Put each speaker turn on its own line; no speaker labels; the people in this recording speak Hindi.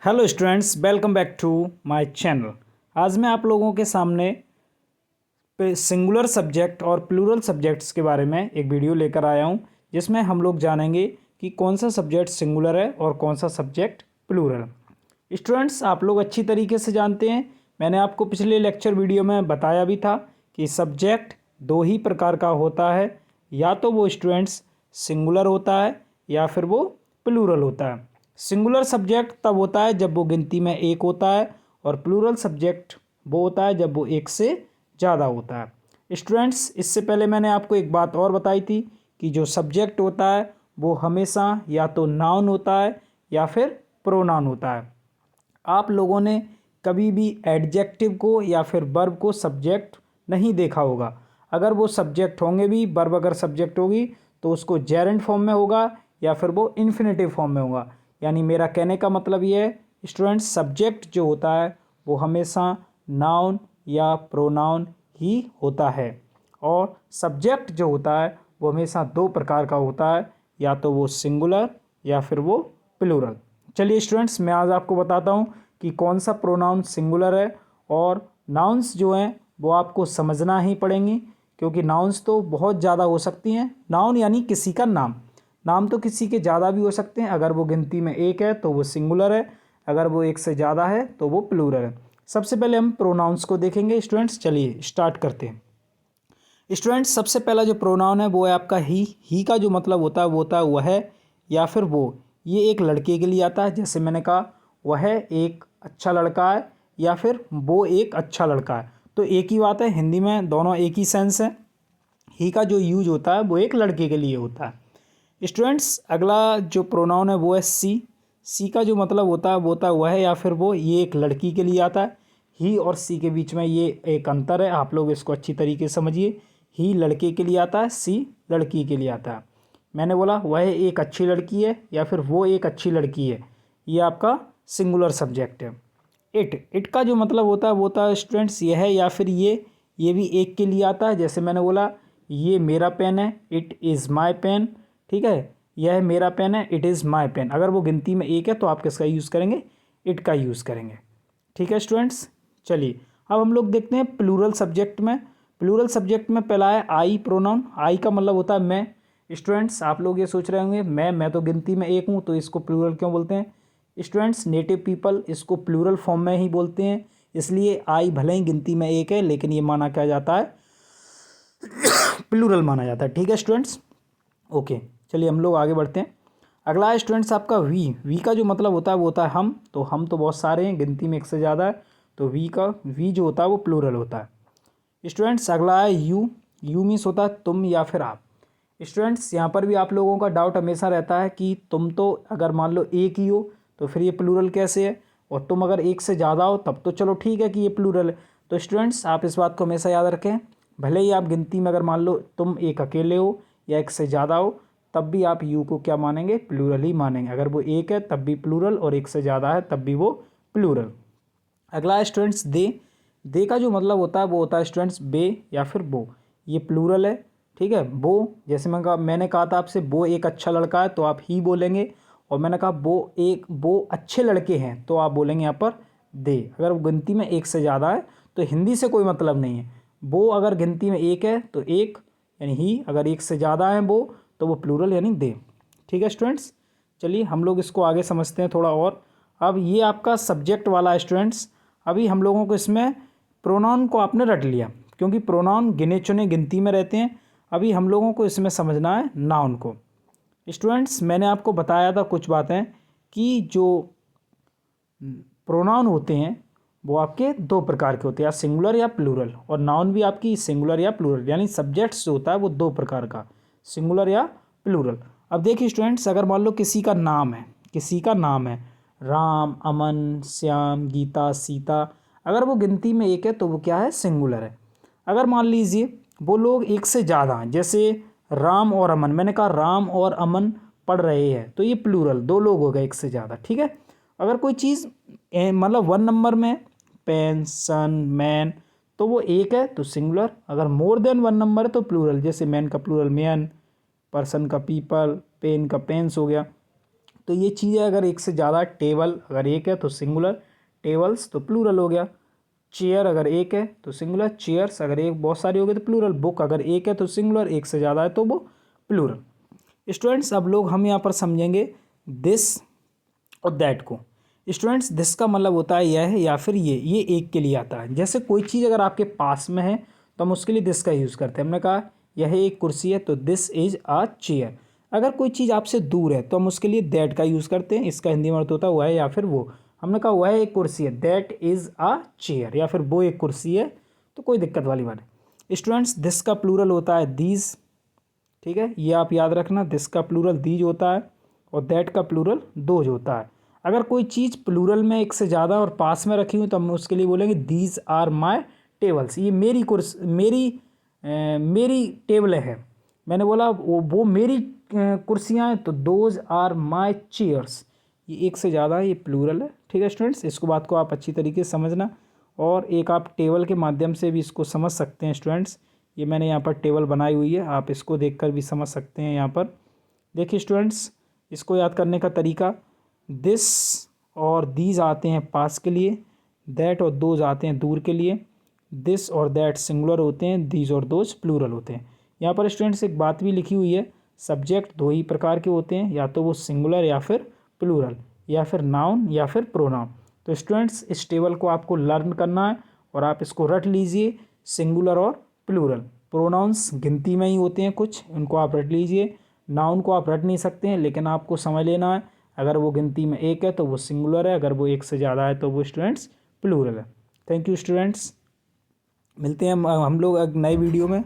Hello students, welcome back to my channel. आज मैं आप लोगों के सामने सिंगुलर सब्जेक्ट और प्लूरल सब्जेक्ट्स के बारे में एक वीडियो लेकर आया हूं, जिसमें हम लोग जानेंगे कि कौन सा सब्जेक्ट सिंगुलर है और कौन सा सब्जेक्ट प्लूरल। स्टूडेंट्स, आप लोग अच्छी तरीके से जानते हैं, मैंने आपको पिछले लेक्चर वीडियो में बताया भी था कि सब्जेक्ट दो ही प्रकार का होता है, या तो वो स्टूडेंट्स सिंगुलर होता है या फिर वो प्लूरल होता है। सिंगुलर सब्जेक्ट तब होता है जब वो गिनती में एक होता है, और प्लूरल सब्जेक्ट वो होता है जब वो एक से ज़्यादा होता है। स्टूडेंट्स, इससे पहले मैंने आपको एक बात और बताई थी कि जो सब्जेक्ट होता है वो हमेशा या तो नाउन होता है या फिर प्रोनाउन होता है। आप लोगों ने कभी भी एडजेक्टिव को या फिर वर्ब को सब्जेक्ट नहीं देखा होगा। अगर वो सब्जेक्ट होंगे भी, वर्ब अगर सब्जेक्ट होगी तो उसको जेरेंड फॉर्म में होगा या फिर वो इन्फिनेटिव फॉर्म में होगा। यानी मेरा कहने का मतलब ये है स्टूडेंट्स, सब्जेक्ट जो होता है वो हमेशा नाउन या प्रोनाउन ही होता है, और सब्जेक्ट जो होता है वो हमेशा दो प्रकार का होता है, या तो वो सिंगुलर या फिर वो प्लूरल। चलिए स्टूडेंट्स, मैं आज आपको बताता हूँ कि कौन सा प्रोनाउन सिंगुलर है, और नाउन्स जो हैं वो आपको समझना ही पड़ेंगी, क्योंकि नाउन्स तो बहुत ज़्यादा हो सकती हैं। नाउन यानी किसी का नाम, नाम तो किसी के ज़्यादा भी हो सकते हैं। अगर वो गिनती में एक है तो वो सिंगुलर है, अगर वो एक से ज़्यादा है तो वो प्लूरल है। सबसे पहले हम प्रोनाउंस को देखेंगे स्टूडेंट्स। चलिए स्टार्ट करते हैं। स्टूडेंट्स, सबसे पहला जो प्रोनाउन है वो है आपका ही का जो मतलब होता है वो होता है वह या फिर वो। ये एक लड़के के लिए आता है, जैसे मैंने कहा वह एक अच्छा लड़का है या फिर वो एक अच्छा लड़का है, तो एक ही बात है, हिंदी में दोनों एक ही सेंस है। ही का जो यूज होता है वो एक लड़के के लिए होता है। स्टूडेंट्स, अगला जो प्रोनाउन है वो है सी का जो मतलब होता है वो होता है वह है या फिर वो। ये एक लड़की के लिए आता है। ही और सी के बीच में ये एक अंतर है, आप लोग इसको अच्छी तरीके से समझिए। ही लड़के के लिए आता है, सी लड़की के लिए आता है। मैंने बोला वह एक अच्छी लड़की है या फिर वो एक अच्छी लड़की है, ये आपका सिंगुलर सब्जेक्ट है। इट का जो मतलब होता है वो होता है स्टूडेंट्स यह है या फिर ये भी एक के लिए आता है। जैसे मैंने बोला ये मेरा पेन है, इट इज़ माई पेन। ठीक है, यह मेरा पेन है, इट इज़ माई पेन। अगर वो गिनती में एक है तो आप किसका यूज़ करेंगे? इट का यूज़ करेंगे। ठीक है स्टूडेंट्स, चलिए अब हम लोग देखते हैं प्लूरल सब्जेक्ट में। प्लूरल सब्जेक्ट में पहला है आई प्रोनाउन। आई का मतलब होता है मैं। स्टूडेंट्स, आप लोग ये सोच रहे होंगे मैं तो गिनती में एक हूँ तो इसको प्लूरल क्यों बोलते हैं? स्टूडेंट्स, नेटिव पीपल इसको प्लूरल फॉर्म में ही बोलते हैं, इसलिए आई भले ही गिनती में एक है लेकिन ये माना क्या जाता है? प्लूरल माना जाता है। ठीक है स्टूडेंट्स, ओके। चलिए हम लोग आगे बढ़ते हैं। अगला है स्टूडेंट्स आपका वी का जो मतलब होता है वो होता है हम। तो हम तो बहुत सारे हैं, गिनती में एक से ज़्यादा है, तो वी जो होता है वो प्लूरल होता है। स्टूडेंट्स, अगला है यू मीन्स होता है तुम या फिर आप। स्टूडेंट्स, यहाँ पर भी आप लोगों का डाउट हमेशा रहता है कि तुम तो अगर मान लो एक ही हो तो फिर ये प्लूरल कैसे है, और तुम अगर एक से ज़्यादा हो तब तो चलो ठीक है कि ये प्लूरल है। तो स्टूडेंट्स, आप इस बात को हमेशा याद रखें, भले ही आप गिनती में अगर मान लो तुम एक अकेले हो या एक से ज़्यादा हो, तब भी आप यू को क्या मानेंगे? प्लूरल ही मानेंगे। अगर वो एक है तब भी प्लूरल, और एक से ज़्यादा है तब भी वो प्लूरल। अगला है स्टूडेंट्स दे का जो मतलब होता है वो होता है स्टूडेंट्स बे या फिर बो। ये प्लूरल है। ठीक है, बो, जैसे मैंने कहा था आपसे वो एक अच्छा लड़का है तो आप ही बोलेंगे, और मैंने कहा वो अच्छे लड़के हैं तो आप बोलेंगे यहाँ पर दे। अगर वो गिनती में एक से ज़्यादा है तो हिंदी से कोई मतलब नहीं है। वो अगर गिनती में एक है तो एक यानी ही, अगर एक से ज़्यादा है वो तो वो प्लूरल यानी दे। ठीक है स्टूडेंट्स, चलिए हम लोग इसको आगे समझते हैं थोड़ा और। अब ये आपका सब्जेक्ट वाला है स्टूडेंट्स। अभी हम लोगों को इसमें प्रोनाउन को आपने रट लिया, क्योंकि प्रोनाउन गिने चुने गिनती में रहते हैं। अभी हम लोगों को इसमें समझना है नाउन को। स्टूडेंट्स, मैंने आपको बताया था कुछ बातें कि जो प्रोनाउन होते हैं वो आपके दो प्रकार के होते हैं, या सिंगुलर या प्लूरल, और नाउन भी आपकी सिंगुलर या प्लूरल, यानी सब्जेक्ट्स जो होता है वो दो प्रकार का, सिंगुलर या प्लूरल। अब देखिए स्टूडेंट्स, अगर मान लो किसी का नाम है राम, अमन, श्याम, गीता, सीता, अगर वो गिनती में एक है तो वो क्या है? सिंगुलर है। अगर मान लीजिए वो लोग एक से ज़्यादा हैं, जैसे राम और अमन, मैंने कहा राम और अमन पढ़ रहे हैं, तो ये प्लूरल, दो लोग हो गए एक से ज़्यादा। ठीक है, अगर कोई चीज़ मतलब वन नंबर में, पेन, सन, मैन, तो वो एक है तो सिंगुलर। अगर मोर देन वन नंबर है तो प्लूरल, जैसे मैन का प्लूरल मैन, पर्सन का पीपल, पेन का पेन्स हो गया। तो ये चीज़ें अगर एक से ज़्यादा, टेबल अगर एक है तो सिंगुलर, टेबल्स तो प्लूरल हो गया। चेयर अगर एक है तो सिंगुलर, चेयर्स अगर एक बहुत सारी हो गई तो प्लूरल। बुक अगर एक है तो सिंगुलर, एक से ज़्यादा है तो वो प्लूरल। स्टूडेंट्स अब लोग हम यहाँ पर समझेंगे दिस और दैट को। स्टूडेंट्स दिस का मतलब होता है यह है या फिर ये एक के लिए आता है। जैसे कोई चीज़ अगर आपके पास में है तो हम उसके लिए दिस का यूज़ करते हैं। हमने कहा यह एक कुर्सी है तो दिस इज अ चेयर। अगर कोई चीज़ आपसे दूर है तो हम उसके लिए दैट का यूज़ करते हैं। इसका हिंदी में अर्थ होता है वह है या फिर वो। हमने कहा वह एक कुर्सी है, दैट इज़ अ चेयर, या फिर वो एक कुर्सी है, तो कोई दिक्कत वाली बात है। स्टूडेंट्स दिस का प्लूरल होता है दीज, ठीक है, ये आप याद रखना। दिस का प्लूरल दीज होता है और दैट का प्लूरल दोज होता है। अगर कोई चीज़ प्लूरल में एक से ज़्यादा और पास में रखी हुई तो हम उसके लिए बोलेंगे दीज आर माई टेबल्स। ये मेरी मेरी टेबल है। मैंने बोला वो मेरी कुर्सियाँ हैं तो दोज आर माई चेयर्स। ये एक से ज़्यादा है, ये प्लूरल है। ठीक है स्टूडेंट्स, इसको बात को आप अच्छी तरीके से समझना और एक आप टेबल के माध्यम से भी इसको समझ सकते हैं स्टूडेंट्स। ये मैंने यहाँ पर टेबल बनाई हुई है, आप इसको देखकर भी समझ सकते हैं। यहाँ पर देखिए स्टूडेंट्स, इसको याद करने का तरीका, दिस और दीज आते हैं पास के लिए, दैट और दोज आते हैं दूर के लिए। दिस और दैट सिंगुलर होते हैं, दीज और दोज प्लूरल होते हैं। यहाँ पर स्टूडेंट्स एक बात भी लिखी हुई है, सब्जेक्ट दो ही प्रकार के होते हैं, या तो वो सिंगुलर या फिर प्लूरल, या फिर नाउन या फिर प्रोनाउन। तो स्टूडेंट्स इस टेबल को आपको लर्न करना है और आप इसको रट लीजिए, सिंगुलर और प्लूरल। प्रोनाउंस गिनती में ही होते हैं कुछ, उनको आप रट लीजिए। नाउन को आप रट नहीं सकते हैं, लेकिन आपको समझ लेना है, अगर वो गिनती में एक है तो वो सिंगुलर है, अगर वो एक से ज़्यादा है तो वो स्टूडेंट्स प्लूरल है। थैंक यू स्टूडेंट्स, मिलते हैं हम लोग एक नए वीडियो में।